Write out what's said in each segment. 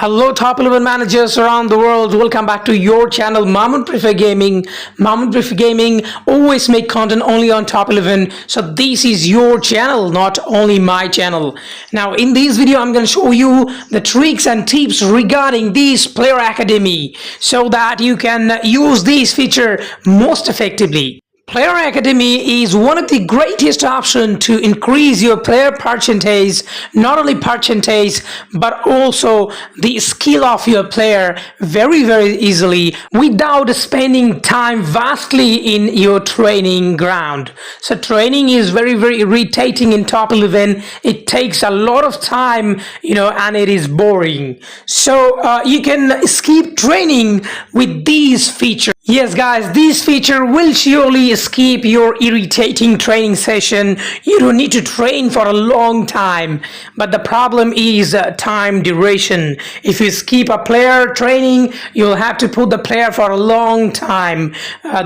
Hello, top 11 managers around the world. Welcome back to your channel, Mahmood Prefer Gaming. Mahmood Prefer Gaming always make content only on top 11. So this is your channel, not only my channel. Now, in this video, I'm going to show you the tricks and tips regarding this Player Academy so that you can use this feature most effectively. Player Academy is one of the greatest options to increase your player percentage, not only percentage, but also the skill of your player very easily without spending time vastly in your training ground. So training is very irritating in top 11. It takes a lot of time, and it is boring. So you can skip training with these features. Yes guys, this feature will surely skip your irritating training session. You don't need to train for a long time, but the problem is time duration. If you skip a player training, you'll have to put the player for a long time.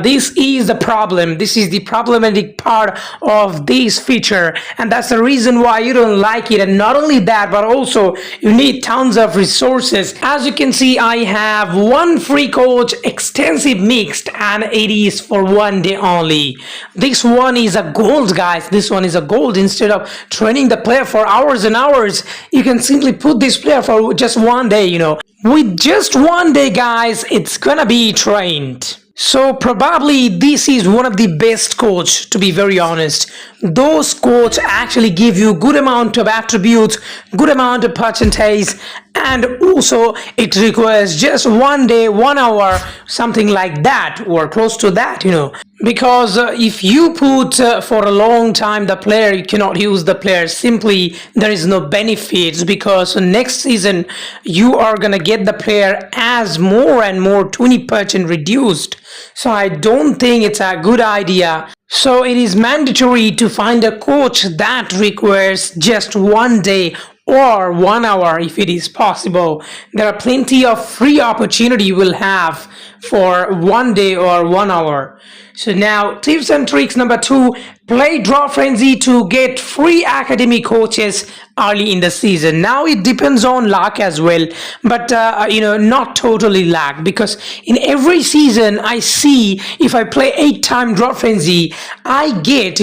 This is the problem. This is the problematic part of this feature, and that's the reason why you don't like it. And not only that, but also you need tons of resources. As you can see, I have one free coach, extensive mixed, and it is for 1 day only. This one is a gold, guys. This one is a gold. Instead of training the player for hours and hours, you can simply put this player for just 1 day. With just 1 day, guys, it's gonna be trained. So probably this is one of the best coach, to be very honest. Those coach actually give you good amount of attributes, good amount of percentage, and also it requires just 1 day, 1 hour, something like that, or close to that, because if you put for a long time the player, you cannot use the player. Simply there is no benefits, because next season you are gonna get the player as more and more 20% reduced. So I don't think it's a good idea. So it is mandatory to find a coach that requires just 1 day or 1 hour if it is possible. There are plenty of free opportunity you will have for 1 day or 1 hour. So now, tips and tricks number 2, play Draw Frenzy to get free academy coaches early in the season. Now it depends on luck as well, but not totally luck, because in every season I see if I play 8-time Draw Frenzy, I get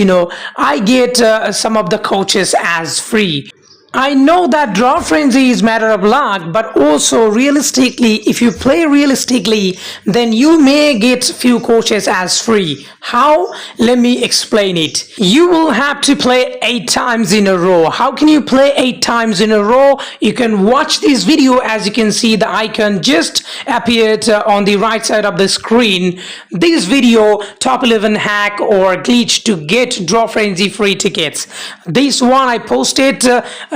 some of the coaches as free. I know that Draw Frenzy is matter of luck, but also realistically, if you play realistically, then you may get few coaches as free. How? Let me explain it. You will have to play 8 times in a row. How can you play 8 times in a row? You can watch this video. As you can see, the icon just appeared on the right side of the screen. This video, top 11 hack or glitch to get Draw Frenzy free tickets. This one I posted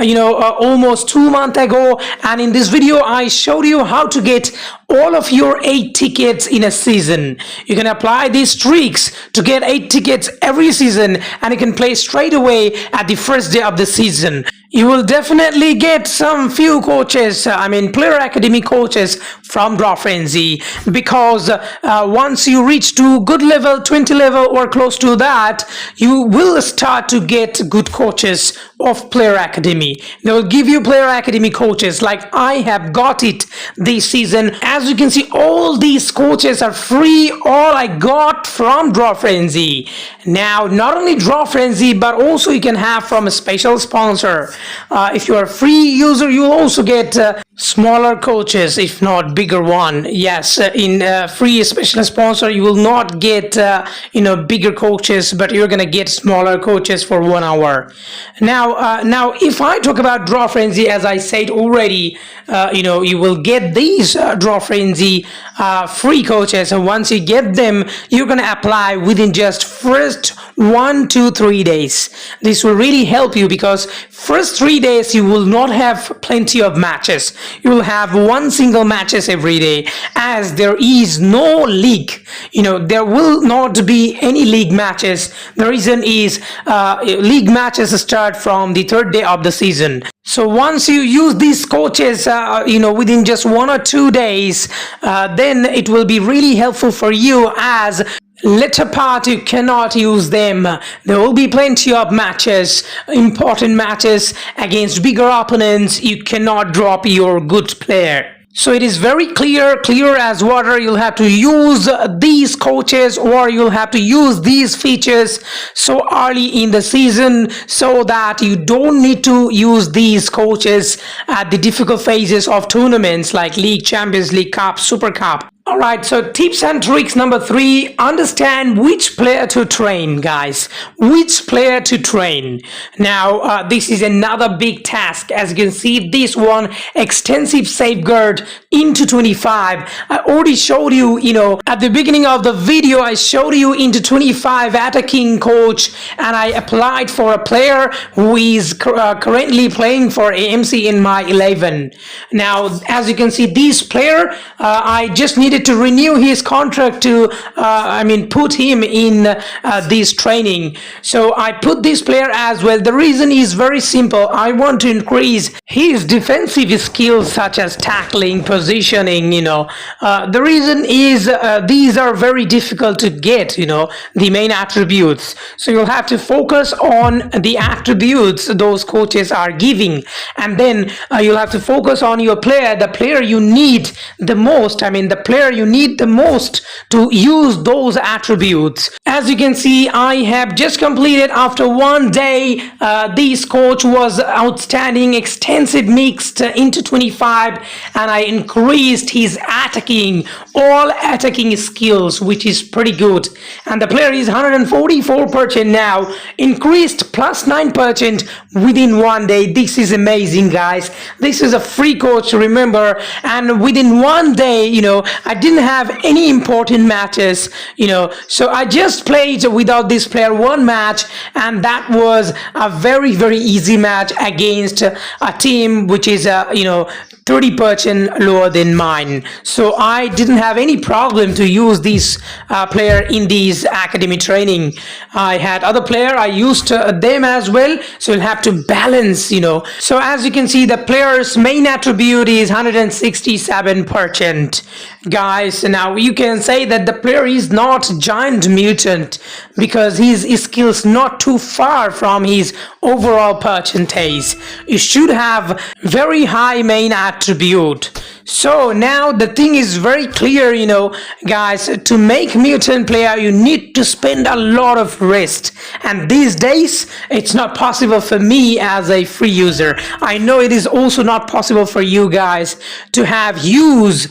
almost 2 months ago, and in this video I showed you how to get all of your 8 tickets in a season. You can apply these tricks to get 8 tickets every season, and you can play straight away at the first day of the season. You will definitely get some few coaches, Player Academy coaches from Draw Frenzy, because once you reach to good level, 20 level or close to that, you will start to get good coaches of Player Academy. They will give you Player Academy coaches like I have got it this season. As you can see, all these coaches are free, all I got from Draw Frenzy. Now, not only Draw Frenzy, but also you can have from a special sponsor. If you are a free user, you will also get smaller coaches, if not bigger one. Yes, in free special sponsor, you will not get bigger coaches, but you're gonna get smaller coaches for 1 hour. Now, if I talk about Draw Frenzy, as I said already, you will get these Draw Frenzy free coaches, and once you get them, you're gonna apply within just first 1 to 3 days. This will really help you, because first 3 days you will not have plenty of matches. You will have 1 single matches every day, as there is no league. There will not be any league matches. The reason is league matches start from the 3rd day of the season. So once you use these coaches, within just 1 or 2 days, then it will be really helpful for you, as Later part you cannot use them. There will be plenty of matches, important matches against bigger opponents. You cannot drop your good player. So it is very clear as water. You'll have to use these coaches, or you'll have to use these features so early in the season, so that you don't need to use these coaches at the difficult phases of tournaments like League, Champions League, Cup, Super Cup. Alright, so tips and tricks number 3, understand which player to train, guys. Which player to train. Now, this is another big task. As you can see, this one, extensive safeguard into 25. I already showed you, at the beginning of the video, I showed you into 25 attacking coach, and I applied for a player who is currently playing for AMC in my 11. Now, as you can see, this player, I just needed to renew his contract to put him in this training. So I put this player as well. The reason is very simple. I want to increase his defensive skills such as tackling, positioning. The reason is these are very difficult to get, the main attributes. So you'll have to focus on the attributes those coaches are giving, and then you'll have to focus on your player, the player you need the most. The player you need the most to use those attributes. As you can see, I have just completed after 1 day. This coach was outstanding, extensive mixed into 25, and I increased his all attacking skills, which is pretty good. And the player is 144% now, increased plus 9% within 1 day. This is amazing, guys. This is a free coach, remember, and within 1 day, I didn't have any important matches, so I just played without this player 1 match, and that was a very, very easy match against a team which is 30% lower than mine. So I didn't have any problem to use this player in these academy training. I had other player, I used them as well, so you'll have to balance, So as you can see, the player's main attribute is 167%. Guys, now you can say that the player is not giant mutant because his skills not too far from his overall percentage. You should have very high main attribute. So now the thing is very clear, guys, to make mutant player you need to spend a lot of rest, and these days it's not possible for me as a free user. I know it is also not possible for you guys to have use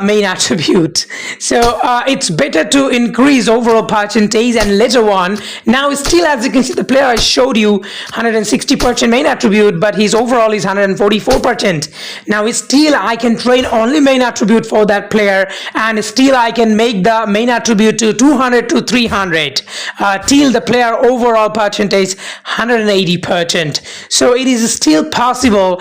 main attribute. So it's better to increase overall percentage and later on. Now still, as you can see, the player I showed you 160% main attribute, but his overall is 144%. Now still I can train only main attribute for that player, and still I can make the main attribute to 200 to 300 till the player overall percentage 180%. So it is still possible,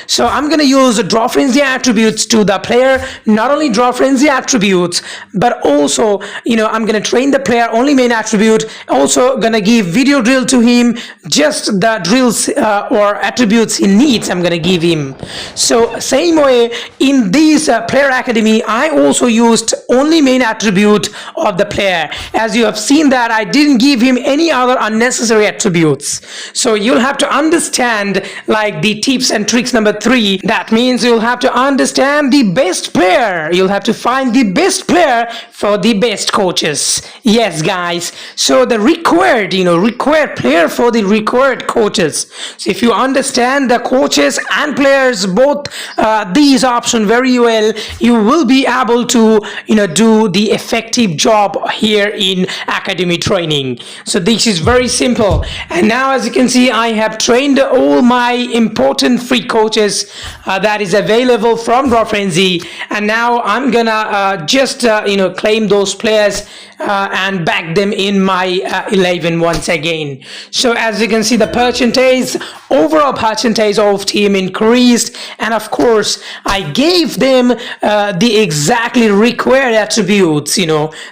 so I'm gonna use draw frenzy attributes to the player. Not only draw frenzy attributes, but also I'm gonna train the player only main attribute, also gonna give video drill to him, just the drills or attributes he needs I'm gonna give him. So same way in this player academy, I also used only main attribute of the player. As you have seen that I didn't give him any other unnecessary attributes. So you'll have to understand like the tips and tricks number 3. That means you'll have to understand the best player. You'll have to find the best player for the best coaches. Yes, guys. So the required player for the required coaches. So if you understand the coaches and players both these options very well, you will be able to do the effective job here in academy training. So this is very simple. And now as you can see, I have trained all my important free coaches that is available from Draw Frenzy, and now I'm gonna just claim those players and back them in my 11 once again. So as you can see, the overall percentage of team increased, and of course I gave them the exactly required attributes.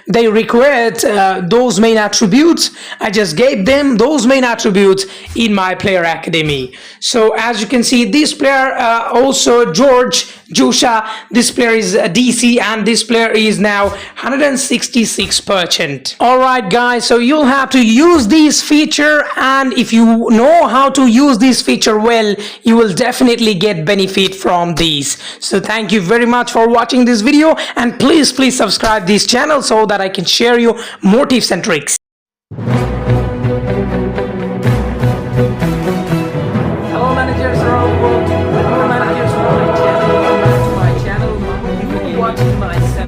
They required those main attributes. I just gave them those main attributes in my player academy. So as you can see, this player also George Joshua, this player is DC, and this player is now 166%. Alright guys, so you'll have to use this feature, and if you know how to use this feature well, you will definitely get benefit from these. So thank you very much for watching this video, and please subscribe this channel so that I can share you more tips and tricks.